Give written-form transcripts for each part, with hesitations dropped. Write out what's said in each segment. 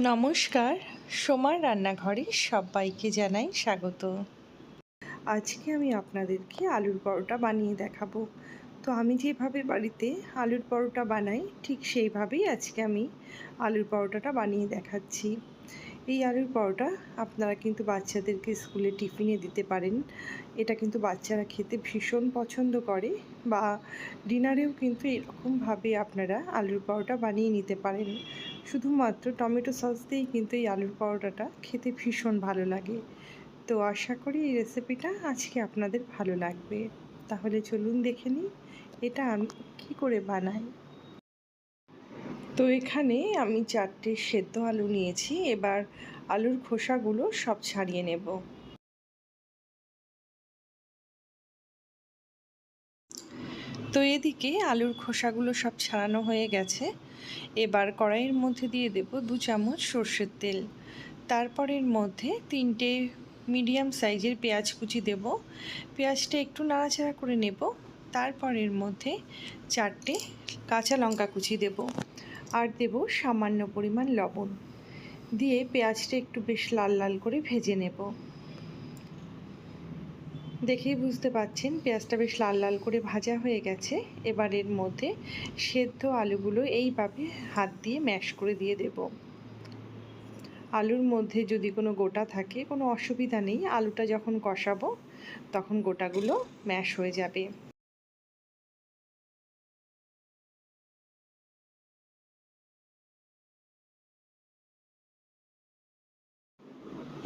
নমস্কার, সোমার রান্নাঘরে সবাইকে জানাই স্বাগত। আজকে আমি আপনাদেরকে আলুর পরোটা বানিয়ে দেখাবো। তো আমি যেভাবে বাড়িতে আলুর পরোটা বানাই ঠিক সেইভাবেই আজকে আমি আলুর পরোটাটা বানিয়ে দেখাচ্ছি। এই আলুর পরোটা আপনারা কিন্তু বাচ্চাদেরকে স্কুলে টিফিনে দিতে পারেন। এটা কিন্তু বাচ্চারা খেতে ভীষণ পছন্দ করে, বা ডিনারেও কিন্তু এরকমভাবে আপনারা আলুর পরোটা বানিয়ে নিতে পারেন। শুধুমাত্র টমেটো সস দিয়েই কিন্তু এই আলুর পরোটাটা খেতে ভীষণ ভালো লাগে। তো আশা করি এই রেসিপিটা আজকে আপনাদের ভালো লাগবে। তাহলে চলুন দেখে নিই এটা আমি কী করে বানাই। তো এখানে আমি 4টে সেদ্ধ আলু নিয়েছি। এবার আলুর খোসাগুলো সব ছাড়িয়ে নেব। তো এদিকে আলুর খোসাগুলো সব ছাড়ানো হয়ে গেছে। এবার কড়াইয়ের মধ্যে দিয়ে দেব 2 চামচ সর্ষের তেল। তারপর এর মধ্যে 3টে মিডিয়াম সাইজের পেঁয়াজ কুচি দেব। পেঁয়াজটা একটু নাড়াচাড়া করে নেব। তারপর এর মধ্যে 4টে কাঁচা লঙ্কা কুচি দেব, আর দেব সামান্য পরিমাণ লবণ। দিয়ে পেঁয়াজটা একটু বেশ লাল লাল করে ভেজে নেব। দেখেই বুঝতে পারছেন পেঁয়াজটা বেশ লাল লাল করে ভাজা হয়ে গেছে। এবার এর মধ্যে সেদ্ধ আলুগুলো এইভাবে হাত দিয়ে ম্যাশ করে দিয়ে দেব। আলুর মধ্যে যদি কোনো গোটা থাকে কোনো অসুবিধা নেই, আলুটা যখন কষাবো তখন গোটাগুলো ম্যাশ হয়ে যাবে।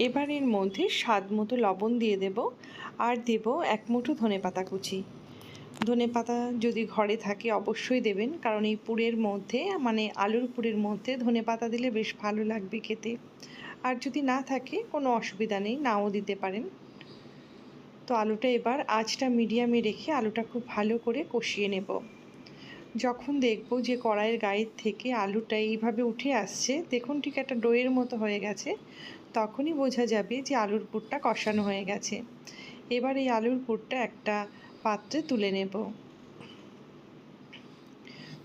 এবার এর মধ্যে স্বাদ মতো লবণ দিয়ে দেব, আর দেব 1 মুঠো ধনেপাতা কুচি। ধনেপাতা যদি ঘরে থাকে অবশ্যই দেবেন, কারণ এই পুরের মধ্যে মানে আলুর পুরের মধ্যে ধনেপাতা দিলে বেশ ভালো লাগবে খেতে। আর যদি না থাকে কোনো অসুবিধা নেই, নাও দিতে পারেন। তো আলুটা এবার আঁচটা মিডিয়ামে রেখে আলুটা খুব ভালো করে কষিয়ে নেব। যখন দেখব যে কড়াইয়ের গায়ের থেকে আলুটা এইভাবে উঠে আসছে, দেখুন ঠিক একটা ডোয়ের মতো হয়ে গেছে, তখনই বোঝা যাবে যে আলুর পুরটা কষানো হয়ে গেছে। এবার এই আলুর পুরটা একটা পাত্রে তুলে নেব।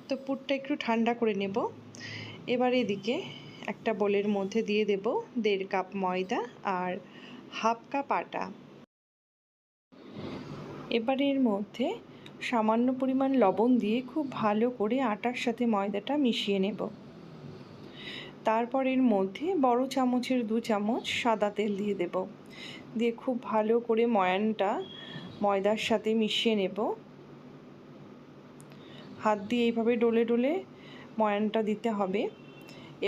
তো পুরটা একটু ঠান্ডা করে নেব। এবার এদিকে একটা বোলের মধ্যে দিয়ে দেব 1.5 কাপ ময়দা আর 1/2 কাপ আটা। এবার এর মধ্যে সামান্য পরিমাণ লবণ দিয়ে খুব ভালো করে আটার সাথে ময়দাটা মিশিয়ে নেব। তারপর এর মধ্যে বড় চামচের 2 চামচ সাদা তেল দিয়ে দেব। দিয়ে খুব ভালো করে ময়ানটা ময়দার সাথে মিশিয়ে নেব। হাত দিয়ে এইভাবে ডলে ডলে ময়ানটা দিতে হবে।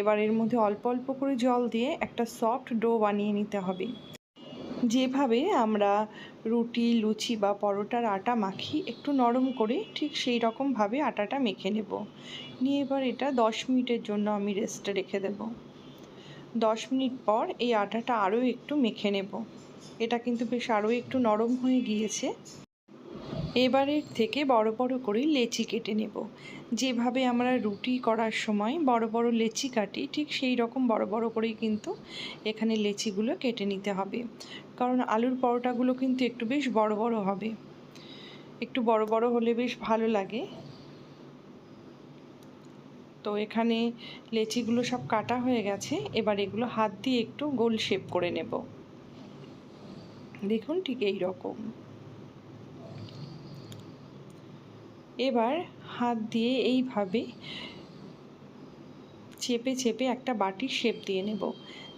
এবার এর মধ্যে অল্প অল্প করে জল দিয়ে একটা সফট ডো বানিয়ে নিতে হবে। যেভাবে আমরা রুটি, লুচি বা পরোটার আটা মাখি একটু নরম করে, ঠিক সেই রকমভাবে আটাটা মেখে নেব। নিয়ে এবার এটা 10 মিনিটের জন্য আমি রেস্টে রেখে দেব। 10 মিনিট পর এই আটাটা আরও একটু মেখে নেব। এটা কিন্তু বেশ আরও একটু নরম হয়ে গিয়েছে। এবারের থেকে বড় বড় করে লেচি কেটে নেব। যেভাবে আমরা রুটি করার সময় বড় বড় লেচি কাটি, ঠিক সেই রকম বড় বড় করেই কিন্তু এখানে লেচিগুলো কেটে নিতে হবে, কারণ আলুর পরোটাগুলো কিন্তু একটু বেশ বড় বড় হবে। একটু বড় বড় হলে বেশ ভালো লাগে। তো এখানে লেচিগুলো সব কাটা হয়ে গেছে। এবার এগুলো হাত দিয়ে একটু গোল শেপ করে নেব। দেখুন ঠিক এই রকম। এবার হাত দিয়ে এইভাবে চেপে চেপে একটা বাটির শেপ দিয়ে নেব।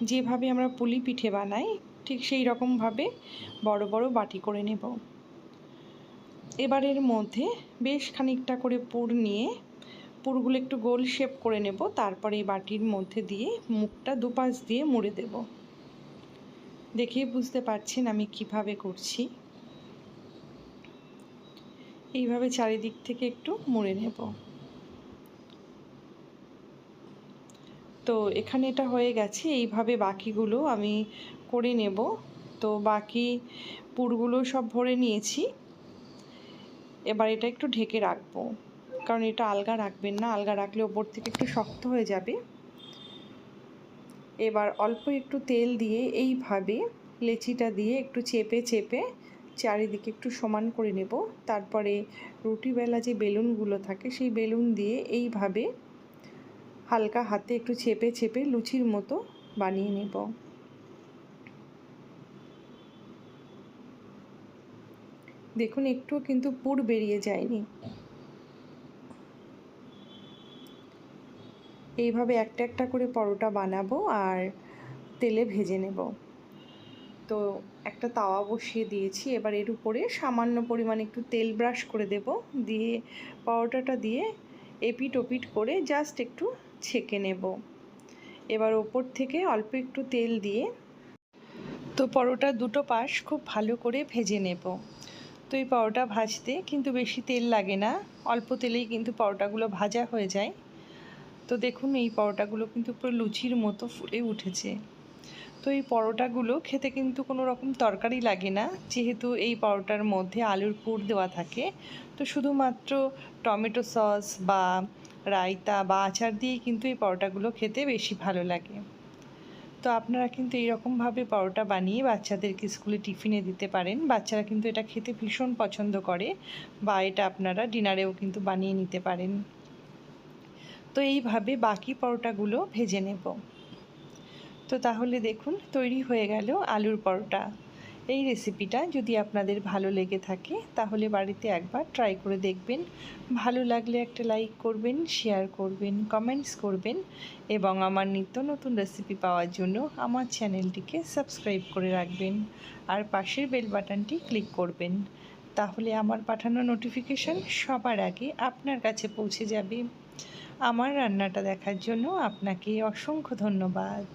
যেভাবে আমরা পুলি পিঠে বানাই ঠিক সেই রকমভাবে বড় বড় বাটি করে নেব। এবার এর মধ্যে বেশ খানিকটা করে পুর নিয়ে পুরগুলো একটু গোল শেপ করে নেব। তারপর এই বাটির মধ্যে দিয়ে মুখটা দুপাশ দিয়ে মুড়ে দেব। দেখেই বুঝতে পারছেন আমি কিভাবে করছি। এইভাবে চারিদিক থেকে একটু মুড়ে নেব। তো এখানে এটা হয়ে গেছে। এইভাবে বাকিগুলো আমি করে নেব। তো বাকি পুরগুলো সব ভরে নিয়েছি। এবার এটা একটু ঢেকে রাখবো, কারণ এটা আলগা রাখবেন না, আলগা রাখলে ওপর থেকে একটু শক্ত হয়ে যাবে। এবার অল্প একটু তেল দিয়ে এইভাবে লেচিটা দিয়ে একটু চেপে চেপে চারিদিকে একটু সমান করে নেব। তারপরে রুটিবেলা যে বেলুনগুলো থাকে সেই বেলুন দিয়ে এইভাবে হালকা হাতে একটু চেপে চেপে লুচির মতো বানিয়ে নেব। দেখুন একটুও কিন্তু পুর বেরিয়ে যায়নি। এইভাবে একটা একটা করে পরোটা বানাবো আর তেলে ভেজে নেব। তো একটা তাওয়া বসিয়ে দিয়েছি, এবার এর উপরে সামান্য পরিমাণে একটু তেল ব্রাশ করে দেব, দিয়ে পরোটাটা দিয়ে এপিট ওপিট করে জাস্ট একটু ছেঁকে নেব। এবার ওপর থেকে অল্প একটু তেল দিয়ে তো পরোটার দুটো পাশ খুব ভালো করে ভেজে নেব। তো এই পরোটা ভাজতে কিন্তু বেশি তেল লাগে না, অল্প তেলেই কিন্তু পরোটাগুলো ভাজা হয়ে যায়। তো দেখুন এই পরোটাগুলো কিন্তু পুরো লুচির মতো ফুলে উঠেছে। তো এই পরোটাগুলো খেতে কিন্তু কোনো রকম তরকারি লাগে না, যেহেতু এই পরোটার মধ্যে আলুর পুর দেওয়া থাকে। তো শুধুমাত্র টমেটো সস বা রায়তা বা আচার দিয়েই কিন্তু এই পরোটাগুলো খেতে বেশি ভালো লাগে। তো আপনারা কিন্তু এইরকমভাবে পরোটা বানিয়ে বাচ্চাদেরকে স্কুলে টিফিনে দিতে পারেন। বাচ্চারা কিন্তু এটা খেতে ভীষণ পছন্দ করে, বা এটা আপনারা ডিনারেও কিন্তু বানিয়ে নিতে পারেন। তো এইভাবে বাকি পরোটাগুলো ভেজে নেব। তো তাহলে দেখুন তৈরি হয়ে গেল আলুর পরোটা। এই রেসিপিটা যদি আপনাদের ভালো লেগে থাকে তাহলে বাড়িতে একবার ট্রাই করে দেখবেন। ভালো লাগলে একটা লাইক করবেন, শেয়ার করবেন, কমেন্টস করবেন এবং আমার নিত্য নতুন রেসিপি পাওয়ার জন্য আমার চ্যানেলটিকে সাবস্ক্রাইব করে রাখবেন আর পাশের বেল বাটনটি ক্লিক করবেন। তাহলে আমার পাঠানো নোটিফিকেশান সবার আগে আপনার কাছে পৌঁছে যাবে। আমার রান্নাটা দেখার জন্য আপনাকে অসংখ্য ধন্যবাদ।